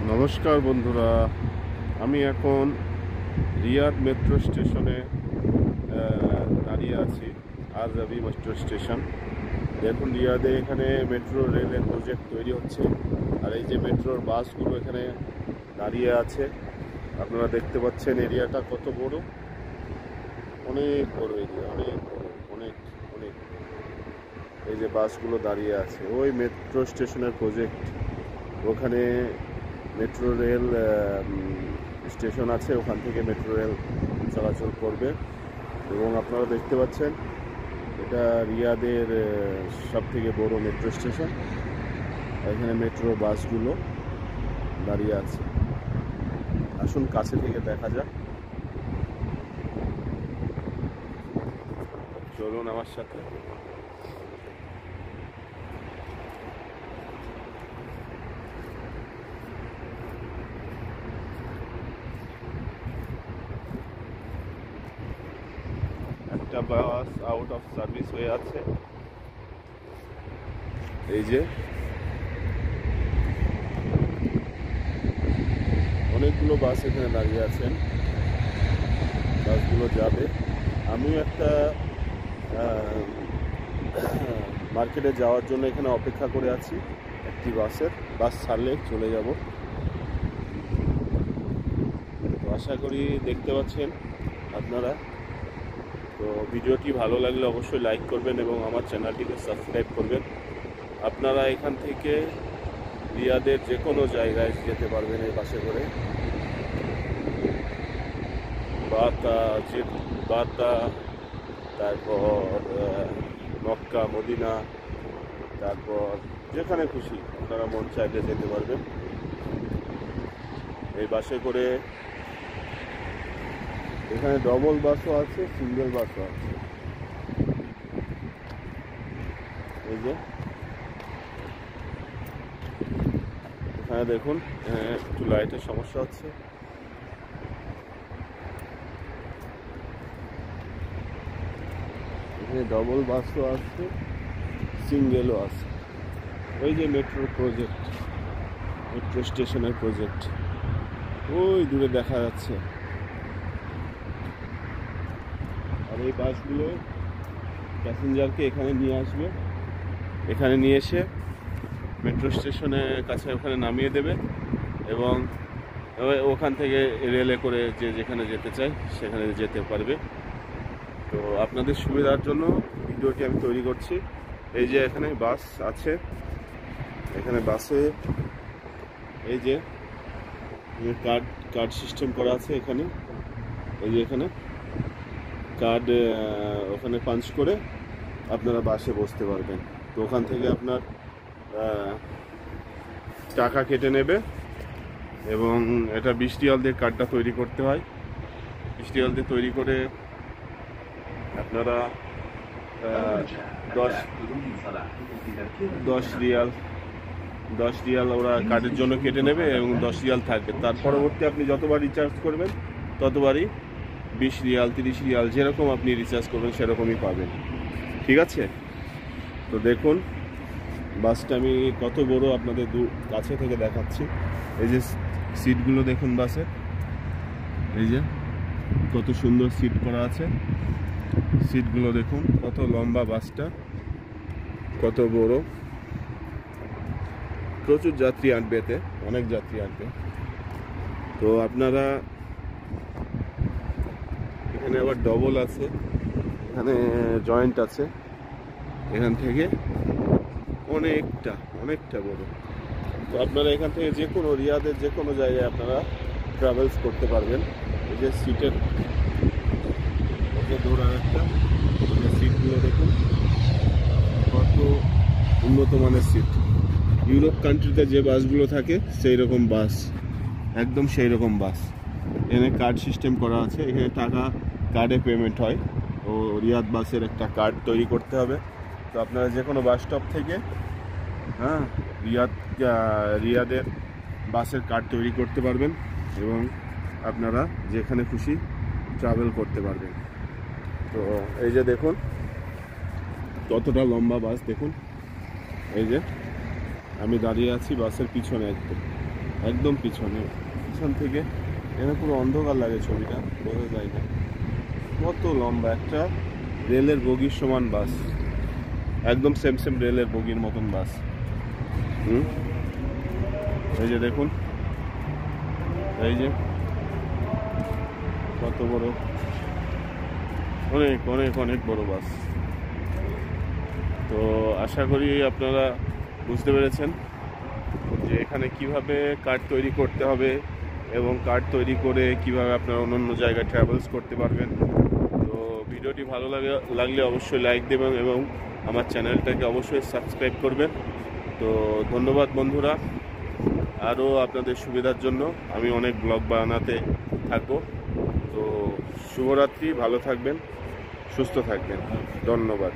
নমস্কার বন্ধুরা, আমি এখন রিয়াদ মেট্রো স্টেশনে দাঁড়িয়ে আছি। আরজাবি মেট্রো স্টেশন। দেখুন, রিয়াদে এখানে মেট্রো রেলের প্রজেক্ট তৈরি হচ্ছে, আর এই যে মেট্রোর বাসগুলো এখানে দাঁড়িয়ে আছে। আপনারা দেখতে পাচ্ছেন এরিয়াটা কত বড়, অনেক বড় এরিয়া, অনেক বড়, অনেক অনেক। এই যে বাসগুলো দাঁড়িয়ে আছে, ওই মেট্রো স্টেশনের প্রজেক্ট। ওখানে মেট্রো রেল স্টেশন আছে, ওখান থেকে মেট্রো রেল চলাচল করবে। এবং আপনারা দেখতে পাচ্ছেন এটা রিয়াদের সব থেকে বড় মেট্রো স্টেশন। এখানে মেট্রো বাসগুলো দাঁড়িয়ে আছে। আসুন কাছে থেকে দেখা যাক, চলুন আমার সাথে। একটা বাস আউট অফ সার্ভিস হয়ে আছে, এই যে অনেকগুলো বাস এখানে দাঁড়িয়ে আছেন, বাসগুলো যাবে। আমিও একটা মার্কেটে যাওয়ার জন্য এখানে অপেক্ষা করে আছি। একটি বাস ছাড়লে চলে যাব। তো আশা করি দেখতে পাচ্ছেন আপনারা। তো ভিডিওটি ভালো লাগলে অবশ্যই লাইক করবেন এবং আমার চ্যানেলটিকে সাবস্ক্রাইব করবেন। আপনারা এখান থেকে রিয়াদের যে কোনো জায়গায় যেতে পারবেন এই বাসে করে। বাতা, তারপর মক্কা, মদিনা, তারপর যেখানে খুশি আপনারা মন চাইলে যেতে পারবেন এই বাসে করে। এখানে ডবল বাসও আছে, সিঙ্গেল বাসও আছে। এই যে এখানে দেখুন, একটু লাইটের সমস্যা হচ্ছে। এখানে ডবল বাসও আছে, সিঙ্গেলও আছে। ওই যে মেট্রো স্টেশনের প্রজেক্ট ওই দূরে দেখা যাচ্ছে। আর এই বাসগুলো প্যাসেঞ্জারকে এখানে নিয়ে আসবে, এখানে নিয়ে এসে মেট্রো স্টেশনের কাছে ওখানে নামিয়ে দেবে এবং ওখান থেকে রেলে করে যে যেখানে যেতে চায় সেখানে যেতে পারবে। তো আপনাদের সুবিধার জন্য ভিডিওটি আমি তৈরি করছি। এই যে এখানে বাস আছে, এখানে বাসে এই যে কার্ড সিস্টেম করা আছে এখানে। এই যে এখানে কার্ড, ওখানে পাঞ্চ করে আপনারা বাসে বসতে পারবেন। তো ওখান থেকে আপনার টাকা কেটে নেবে এবং এটা 20 রিয়াল দিয়ে কার্ডটা তৈরি করতে হয়। 20 রিয়াল দিয়ে তৈরি করে আপনারা 10 রিয়াল ওরা কার্ডের জন্য কেটে নেবে এবং 10 রিয়াল থাকবে। তার পরবর্তী আপনি যতবার রিচার্জ করবেন ততবারই 20 রিয়াল, 30 রিয়াল, যেরকম আপনি রিচার্জ করবেন সেরকমই পাবেন। ঠিক আছে? তো দেখুন বাসটা আমি কত বড় আপনাদের কাছে থেকে দেখাচ্ছি। এই যে সিটগুলো দেখুন বাসের, এই যে কত সুন্দর সিট করা আছে। সিটগুলো দেখুন কত লম্বা, বাসটা কত বড়। প্রচুর যাত্রী আনবে, এতে অনেক যাত্রী আনবে। তো আপনারা এখানে আবার ডবল আছে, এখানে জয়েন্ট আছে, এখান থেকে অনেকটা বড়। তো আপনারা এখান থেকে যে কোনো রিয়াদের যে কোনো জায়গায় আপনারা ট্রাভেলস করতে পারবেন। এই যে সিটের দৌড়ার একটা সিটগুলো দেখুন কত উন্নত মানের সিট। ইউরোপ কান্ট্রিতে যে বাসগুলো থাকে সেই রকম বাস, একদম সেই রকম বাস। এখানে কার্ড সিস্টেম করা আছে, এখানে টাকা কার্ডে পেমেন্ট হয়। ও রিয়াদ বাসের একটা কার্ড তৈরি করতে হবে। তো আপনারা যে কোনো বাস স্টপ থেকে রিয়াদের বাসের কার্ড তৈরি করতে পারবেন এবং আপনারা যেখানে খুশি ট্রাভেল করতে পারবেন। তো এই যে দেখুন কতটা লম্বা বাস, দেখুন এই যে আমি দাঁড়িয়ে আছি বাসের পিছনে, একদম পিছনে। পিছন থেকে এখানে পুরো অন্ধকার লাগে, ছবিটা বোঝা যায় না। কত লম্বা একটা রেলের বগির সমান বাস, একদম সেম সেম রেলের বগির মতন বাস। এই যে দেখুন, এই যে কত বড়, অনেক অনেক অনেক বড় বাস। তো আশা করি আপনারা বুঝতে পেরেছেন যে এখানে কিভাবে কার্ড তৈরি করতে হবে এবং কার্ড তৈরি করে কিভাবে আপনারা অন্য জায়গায় ট্রাভেলস করতে পারবেন। তো ভিডিওটি ভালো লাগলে অবশ্যই লাইক দেবেন এবং আমার চ্যানেলটাকে অবশ্যই সাবস্ক্রাইব করবেন। তো ধন্যবাদ বন্ধুরা, আরও আপনাদের সুবিধার জন্য আমি অনেক ব্লগ বানাতে থাকবো। তো শুভরাত্রি, ভালো থাকবেন, সুস্থ থাকবেন, ধন্যবাদ।